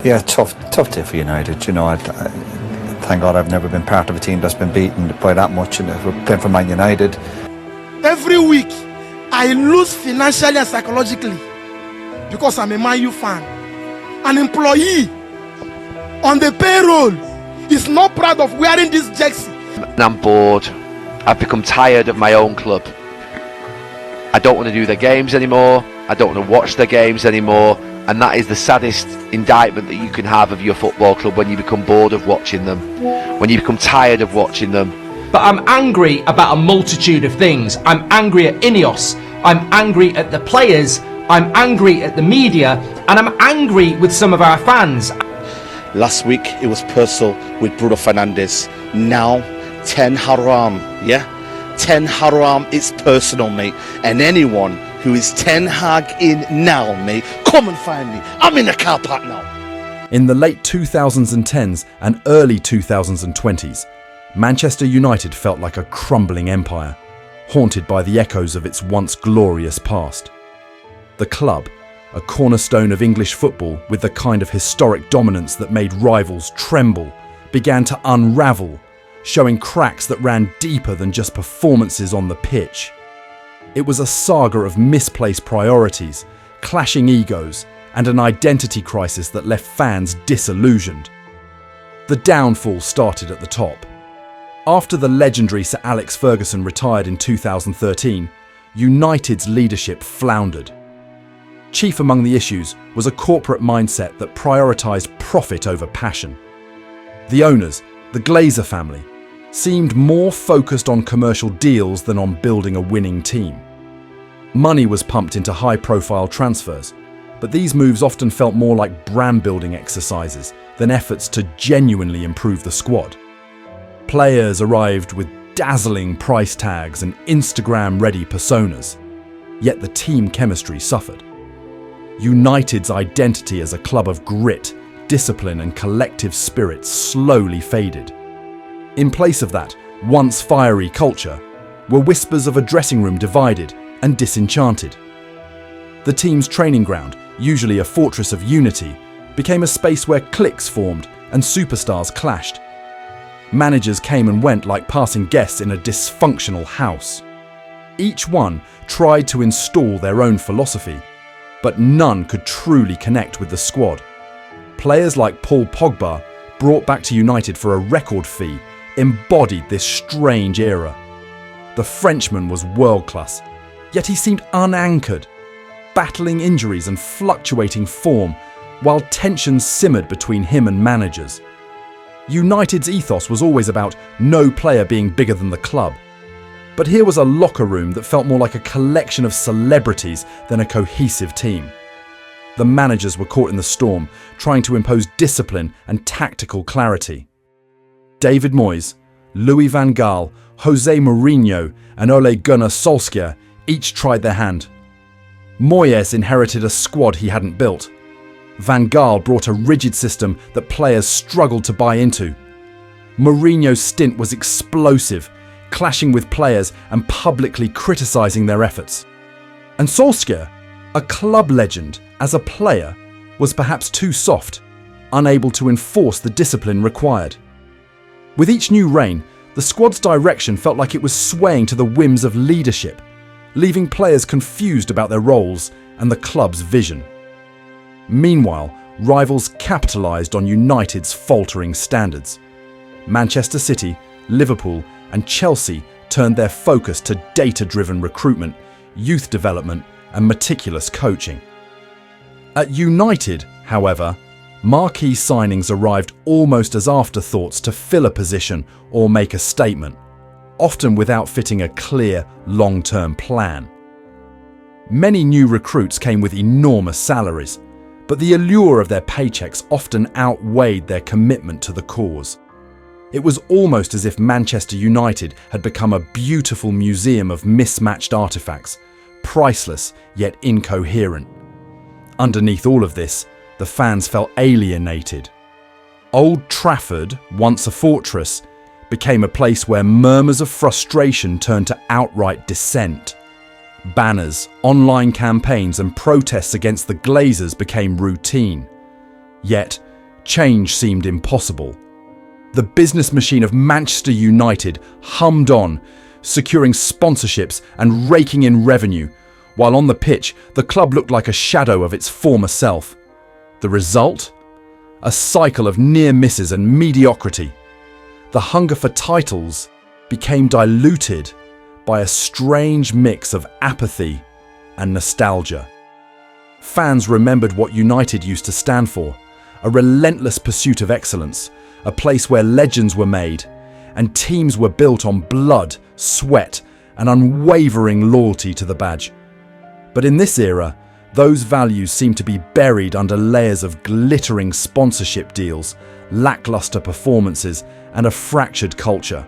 Yeah, tough day for United. You know, I thank God I've never been part of a team that's been beaten by that much, and playing for Man United. Every week, I lose financially and psychologically because I'm a Man U fan. An employee on the payroll is not proud of wearing this jersey. I'm bored. I've become tired of my own club. I don't want to do their games anymore. I don't want to watch their games anymore. And that is the saddest indictment that you can have of your football club, when you become bored of watching them, when you become tired of watching them. But I'm angry about a multitude of things. I'm angry at Ineos. I'm angry at the players. I'm angry at the media. And I'm angry with some of our fans. Last week it was personal with Bruno Fernandes. Now 10 haram, yeah? 10 haram is personal, mate. And anyone who is 10 Hag in now, mate, come and find me. I'm in the car park now. In the late 2010s and early 2020s, Manchester United felt like a crumbling empire, haunted by the echoes of its once glorious past. The club, a cornerstone of English football with the kind of historic dominance that made rivals tremble, began to unravel, showing cracks that ran deeper than just performances on the pitch. It was a saga of misplaced priorities, clashing egos, and an identity crisis that left fans disillusioned. The downfall started at the top. After the legendary Sir Alex Ferguson retired in 2013, United's leadership floundered. Chief among the issues was a corporate mindset that prioritised profit over passion. The owners, the Glazer family, seemed more focused on commercial deals than on building a winning team. Money was pumped into high-profile transfers, but these moves often felt more like brand-building exercises than efforts to genuinely improve the squad. Players arrived with dazzling price tags and Instagram-ready personas, yet the team chemistry suffered. United's identity as a club of grit, discipline and collective spirit slowly faded. In place of that once fiery culture were whispers of a dressing room divided and disenchanted. The team's training ground, usually a fortress of unity, became a space where cliques formed and superstars clashed. Managers came and went like passing guests in a dysfunctional house. Each one tried to install their own philosophy, but none could truly connect with the squad. Players like Paul Pogba, brought back to United for a record fee, embodied this strange era. The Frenchman was world-class, yet he seemed unanchored, battling injuries and fluctuating form, while tensions simmered between him and managers. United's ethos was always about no player being bigger than the club. But here was a locker room that felt more like a collection of celebrities than a cohesive team. The managers were caught in the storm, trying to impose discipline and tactical clarity. David Moyes, Louis van Gaal, Jose Mourinho and Ole Gunnar Solskjaer each tried their hand. Moyes inherited a squad he hadn't built. Van Gaal brought a rigid system that players struggled to buy into. Mourinho's stint was explosive, clashing with players and publicly criticising their efforts. And Solskjaer, a club legend as a player, was perhaps too soft, unable to enforce the discipline required. With each new reign, the squad's direction felt like it was swaying to the whims of leadership, leaving players confused about their roles and the club's vision. Meanwhile, rivals capitalised on United's faltering standards. Manchester City, Liverpool and Chelsea turned their focus to data-driven recruitment, youth development and meticulous coaching. At United, however, marquee signings arrived almost as afterthoughts to fill a position or make a statement, often without fitting a clear, long-term plan. Many new recruits came with enormous salaries, but the allure of their paychecks often outweighed their commitment to the cause. It was almost as if Manchester United had become a beautiful museum of mismatched artefacts, priceless yet incoherent. Underneath all of this, the fans felt alienated. Old Trafford, once a fortress, became a place where murmurs of frustration turned to outright dissent. Banners, online campaigns and protests against the Glazers became routine. Yet, change seemed impossible. The business machine of Manchester United hummed on, securing sponsorships and raking in revenue, while on the pitch, the club looked like a shadow of its former self. The result? A cycle of near misses and mediocrity. The hunger for titles became diluted by a strange mix of apathy and nostalgia. Fans remembered what United used to stand for, a relentless pursuit of excellence, a place where legends were made, and teams were built on blood, sweat, and unwavering loyalty to the badge. But in this era, those values seem to be buried under layers of glittering sponsorship deals, lackluster performances, and a fractured culture.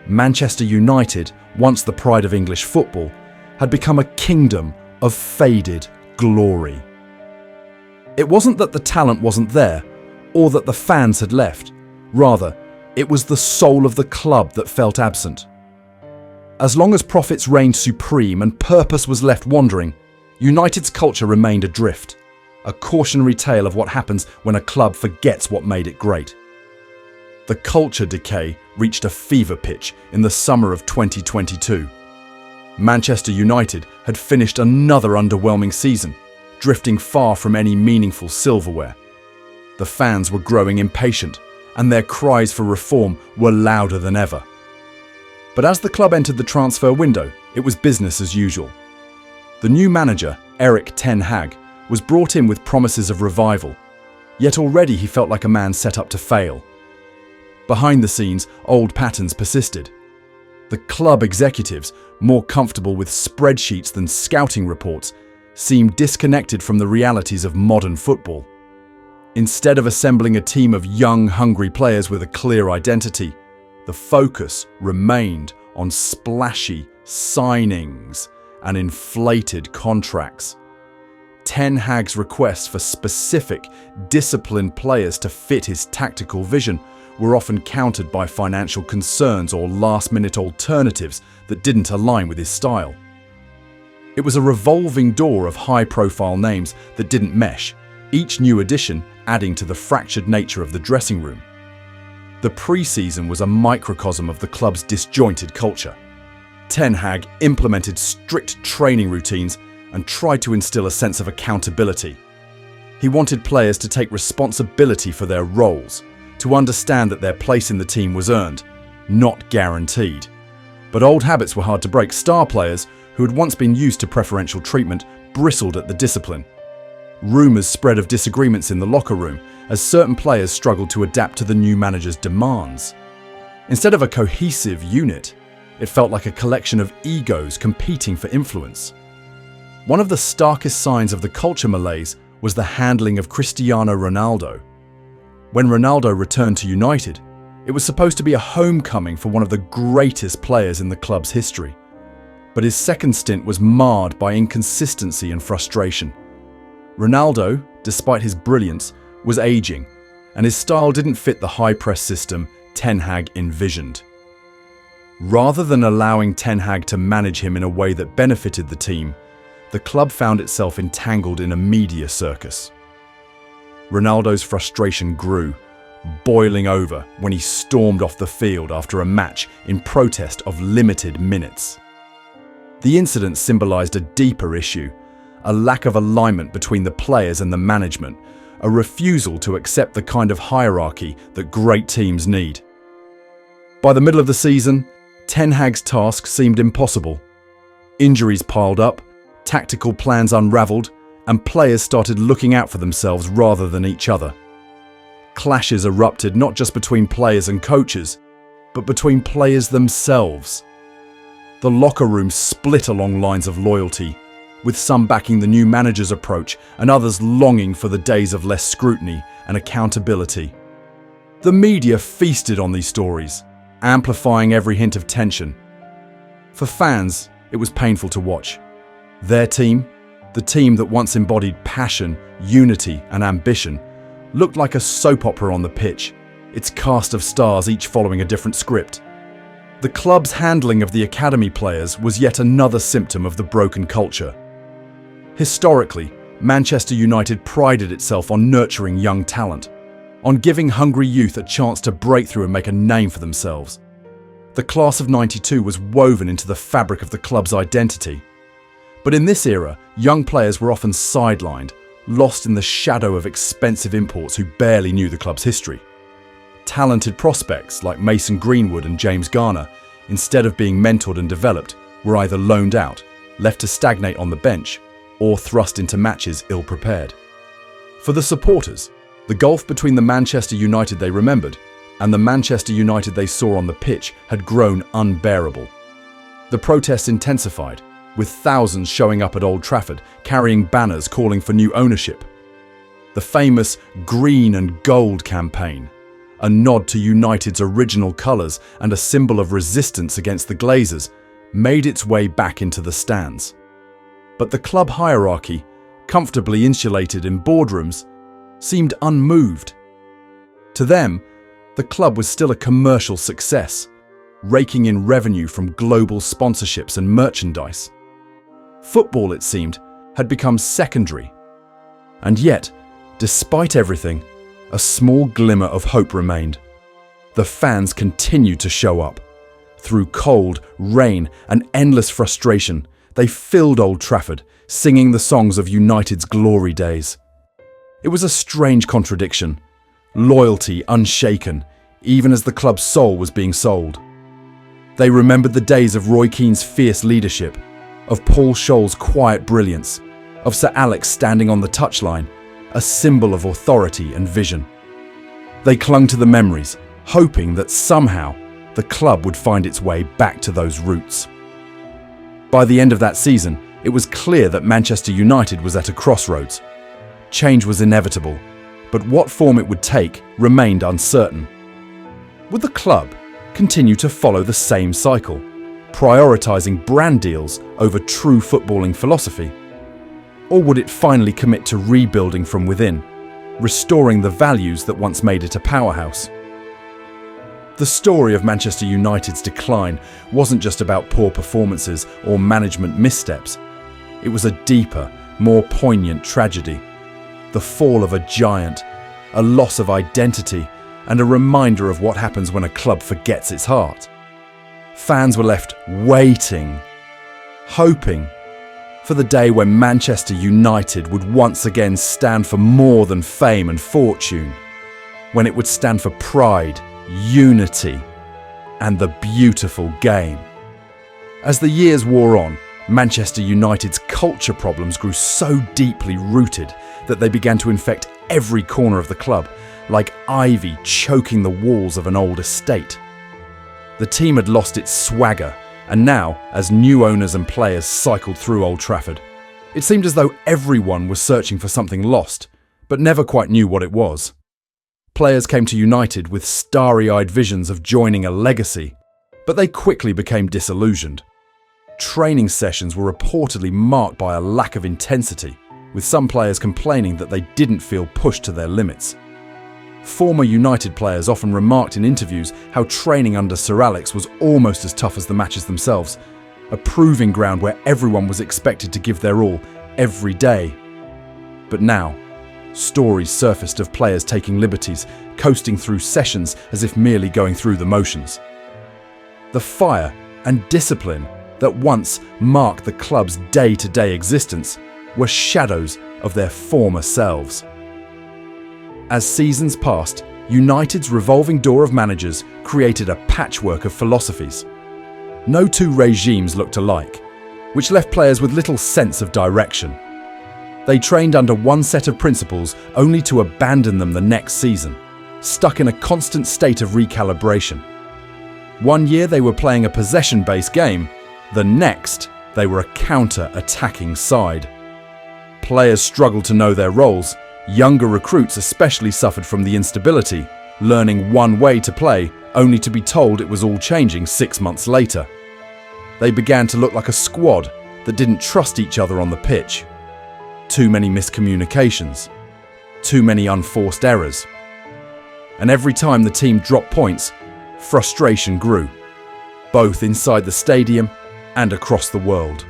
Manchester United, once the pride of English football, had become a kingdom of faded glory. It wasn't that the talent wasn't there, or that the fans had left. Rather, it was the soul of the club that felt absent. As long as profits reigned supreme and purpose was left wandering, United's culture remained adrift, a cautionary tale of what happens when a club forgets what made it great. The culture decay reached a fever pitch in the summer of 2022. Manchester United had finished another underwhelming season, drifting far from any meaningful silverware. The fans were growing impatient, and their cries for reform were louder than ever. But as the club entered the transfer window, it was business as usual. The new manager, Erik ten Hag, was brought in with promises of revival, yet already he felt like a man set up to fail. Behind the scenes, old patterns persisted. The club executives, more comfortable with spreadsheets than scouting reports, seemed disconnected from the realities of modern football. Instead of assembling a team of young, hungry players with a clear identity, the focus remained on splashy signings and inflated contracts. Ten Hag's requests for specific, disciplined players to fit his tactical vision were often countered by financial concerns or last-minute alternatives that didn't align with his style. It was a revolving door of high-profile names that didn't mesh, each new addition adding to the fractured nature of the dressing room. The pre-season was a microcosm of the club's disjointed culture. Ten Hag implemented strict training routines and tried to instill a sense of accountability. He wanted players to take responsibility for their roles, to understand that their place in the team was earned, not guaranteed. But old habits were hard to break. Star players, who had once been used to preferential treatment, bristled at the discipline. Rumours spread of disagreements in the locker room as certain players struggled to adapt to the new manager's demands. Instead of a cohesive unit, it felt like a collection of egos competing for influence. One of the starkest signs of the culture malaise was the handling of Cristiano Ronaldo. When Ronaldo returned to United, it was supposed to be a homecoming for one of the greatest players in the club's history. But his second stint was marred by inconsistency and frustration. Ronaldo, despite his brilliance, was aging, and his style didn't fit the high-press system Ten Hag envisioned. Rather than allowing Ten Hag to manage him in a way that benefited the team, the club found itself entangled in a media circus. Ronaldo's frustration grew, boiling over when he stormed off the field after a match in protest of limited minutes. The incident symbolized a deeper issue, a lack of alignment between the players and the management, a refusal to accept the kind of hierarchy that great teams need. By the middle of the season, Ten Hag's task seemed impossible. Injuries piled up, tactical plans unraveled, and players started looking out for themselves rather than each other. Clashes erupted not just between players and coaches, but between players themselves. The locker room split along lines of loyalty, with some backing the new manager's approach and others longing for the days of less scrutiny and accountability. The media feasted on these stories, amplifying every hint of tension. For fans, it was painful to watch. Their team, the team that once embodied passion, unity, and ambition, looked like a soap opera on the pitch, its cast of stars each following a different script. The club's handling of the academy players was yet another symptom of the broken culture. Historically, Manchester United prided itself on nurturing young talent. on giving hungry youth a chance to break through and make a name for themselves. The class of '92 was woven into the fabric of the club's identity. But in this era, young players were often sidelined, lost in the shadow of expensive imports who barely knew the club's history. Talented prospects like Mason Greenwood and James Garner, instead of being mentored and developed, were either loaned out, left to stagnate on the bench, or thrust into matches ill-prepared. For the supporters, the gulf between the Manchester United they remembered and the Manchester United they saw on the pitch had grown unbearable. The protests intensified, with thousands showing up at Old Trafford carrying banners calling for new ownership. The famous Green and Gold campaign, a nod to United's original colours and a symbol of resistance against the Glazers, made its way back into the stands. But the club hierarchy, comfortably insulated in boardrooms, seemed unmoved. To them, the club was still a commercial success, raking in revenue from global sponsorships and merchandise. Football, it seemed, had become secondary. And yet, despite everything, a small glimmer of hope remained. The fans continued to show up. Through cold, rain, and endless frustration, they filled Old Trafford, singing the songs of United's glory days. It was a strange contradiction. Loyalty unshaken, even as the club's soul was being sold. They remembered the days of Roy Keane's fierce leadership, of Paul Scholl's quiet brilliance, of Sir Alex standing on the touchline, a symbol of authority and vision. They clung to the memories, hoping that somehow the club would find its way back to those roots. By the end of that season, it was clear that Manchester United was at a crossroads. Change was inevitable, but what form it would take remained uncertain. Would the club continue to follow the same cycle, prioritising brand deals over true footballing philosophy? Or would it finally commit to rebuilding from within, restoring the values that once made it a powerhouse? The story of Manchester United's decline wasn't just about poor performances or management missteps. It was a deeper, more poignant tragedy. The fall of a giant, a loss of identity, and a reminder of what happens when a club forgets its heart. Fans were left waiting, hoping for the day when Manchester United would once again stand for more than fame and fortune, when it would stand for pride, unity, and the beautiful game. As the years wore on, Manchester United's culture problems grew so deeply rooted that they began to infect every corner of the club, like ivy choking the walls of an old estate. The team had lost its swagger, and now, as new owners and players cycled through Old Trafford, it seemed as though everyone was searching for something lost, but never quite knew what it was. Players came to United with starry-eyed visions of joining a legacy, but they quickly became disillusioned. Training sessions were reportedly marked by a lack of intensity, with some players complaining that they didn't feel pushed to their limits. Former United players often remarked in interviews how training under Sir Alex was almost as tough as the matches themselves, a proving ground where everyone was expected to give their all every day. But now, stories surfaced of players taking liberties, coasting through sessions as if merely going through the motions. The fire and discipline that once marked the club's day-to-day existence were shadows of their former selves. As seasons passed, United's revolving door of managers created a patchwork of philosophies. No two regimes looked alike, which left players with little sense of direction. They trained under one set of principles only to abandon them the next season, stuck in a constant state of recalibration. One year they were playing a possession-based game, the next they were a counter-attacking side. Players struggled to know their roles. Younger recruits especially suffered from the instability, learning one way to play only to be told it was all changing 6 months later. They began to look like a squad that didn't trust each other on the pitch. Too many miscommunications, too many unforced errors. And every time the team dropped points, frustration grew, both inside the stadium and across the world.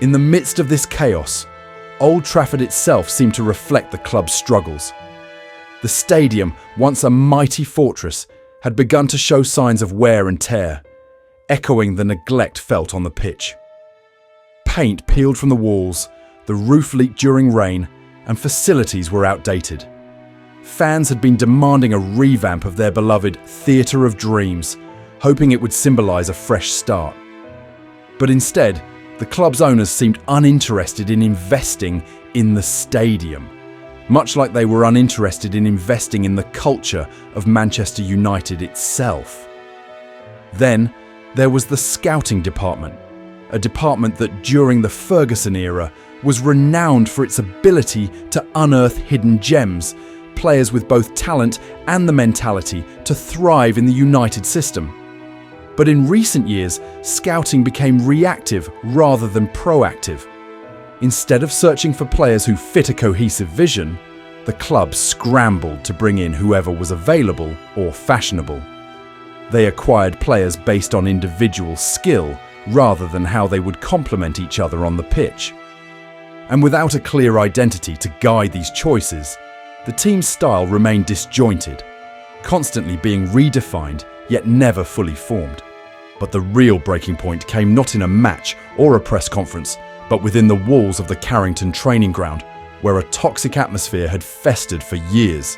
In the midst of this chaos, Old Trafford itself seemed to reflect the club's struggles. The stadium, once a mighty fortress, had begun to show signs of wear and tear, echoing the neglect felt on the pitch. Paint peeled from the walls, the roof leaked during rain, and facilities were outdated. Fans had been demanding a revamp of their beloved Theatre of Dreams, hoping it would symbolise a fresh start. But instead, the club's owners seemed uninterested in investing in the stadium, much like they were uninterested in investing in the culture of Manchester United itself. Then, there was the scouting department, a department that during the Ferguson era was renowned for its ability to unearth hidden gems, players with both talent and the mentality to thrive in the United system. But in recent years, scouting became reactive rather than proactive. Instead of searching for players who fit a cohesive vision, the club scrambled to bring in whoever was available or fashionable. They acquired players based on individual skill rather than how they would complement each other on the pitch. And without a clear identity to guide these choices, the team's style remained disjointed, constantly being redefined yet never fully formed. But the real breaking point came not in a match or a press conference, but within the walls of the Carrington training ground, where a toxic atmosphere had festered for years.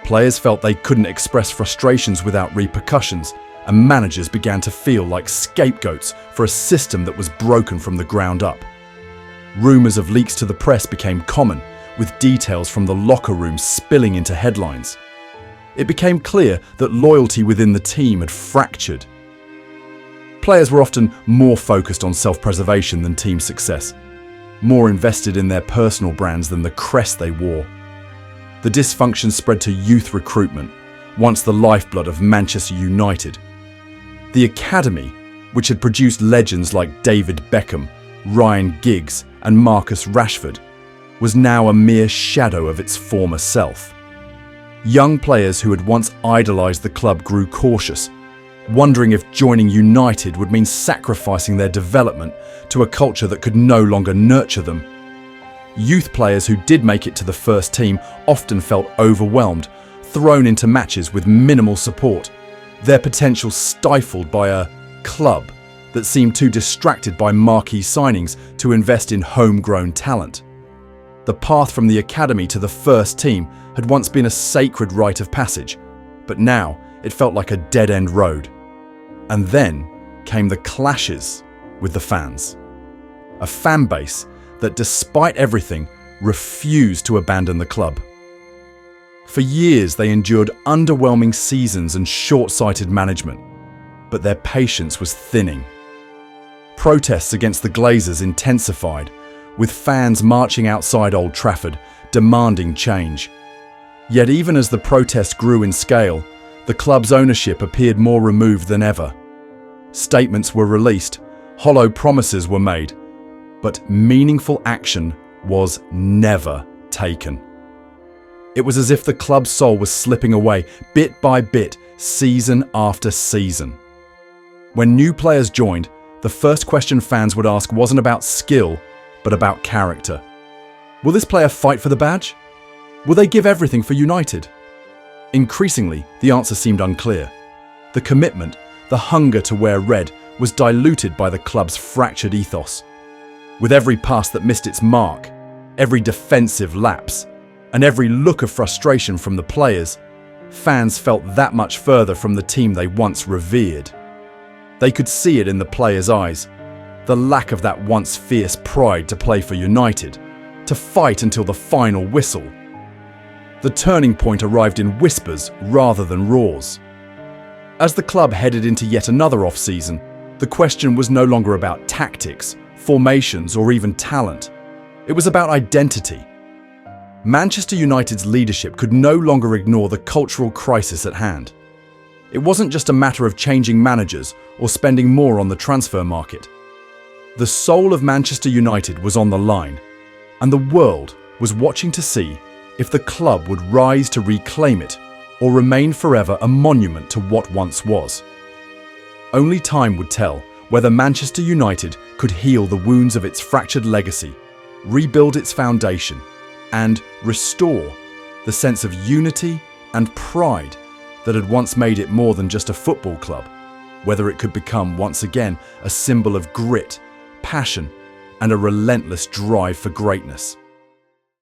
Players felt they couldn't express frustrations without repercussions, and managers began to feel like scapegoats for a system that was broken from the ground up. Rumours of leaks to the press became common, with details from the locker room spilling into headlines. It became clear that loyalty within the team had fractured. Players were often more focused on self-preservation than team success, more invested in their personal brands than the crest they wore. The dysfunction spread to youth recruitment, once the lifeblood of Manchester United. The academy, which had produced legends like David Beckham, Ryan Giggs and Marcus Rashford, was now a mere shadow of its former self. Young players who had once idolised the club grew cautious, wondering if joining United would mean sacrificing their development to a culture that could no longer nurture them. Youth players who did make it to the first team often felt overwhelmed, thrown into matches with minimal support, their potential stifled by a club that seemed too distracted by marquee signings to invest in homegrown talent. The path from the academy to the first team had once been a sacred rite of passage, but now it felt like a dead-end road. And then came the clashes with the fans. A fan base that, despite everything, refused to abandon the club. For years, they endured underwhelming seasons and short-sighted management, but their patience was thinning. Protests against the Glazers intensified, with fans marching outside Old Trafford, demanding change. Yet even as the protest grew in scale, the club's ownership appeared more removed than ever. Statements were released, hollow promises were made, but meaningful action was never taken. It was as if the club's soul was slipping away, bit by bit, season after season. When new players joined, the first question fans would ask wasn't about skill, but about character. Will this player fight for the badge? Will they give everything for United? Increasingly, the answer seemed unclear. The commitment, the hunger to wear red, was diluted by the club's fractured ethos. With every pass that missed its mark, every defensive lapse, and every look of frustration from the players, fans felt that much further from the team they once revered. They could see it in the players' eyes, the lack of that once fierce pride to play for United, to fight until the final whistle. The turning point arrived in whispers rather than roars. As the club headed into yet another off-season, the question was no longer about tactics, formations, or even talent. It was about identity. Manchester United's leadership could no longer ignore the cultural crisis at hand. It wasn't just a matter of changing managers or spending more on the transfer market. The soul of Manchester United was on the line, and the world was watching to see if the club would rise to reclaim it or remain forever a monument to what once was. Only time would tell whether Manchester United could heal the wounds of its fractured legacy, rebuild its foundation, and restore the sense of unity and pride that had once made it more than just a football club, whether it could become once again a symbol of grit, passion, and a relentless drive for greatness.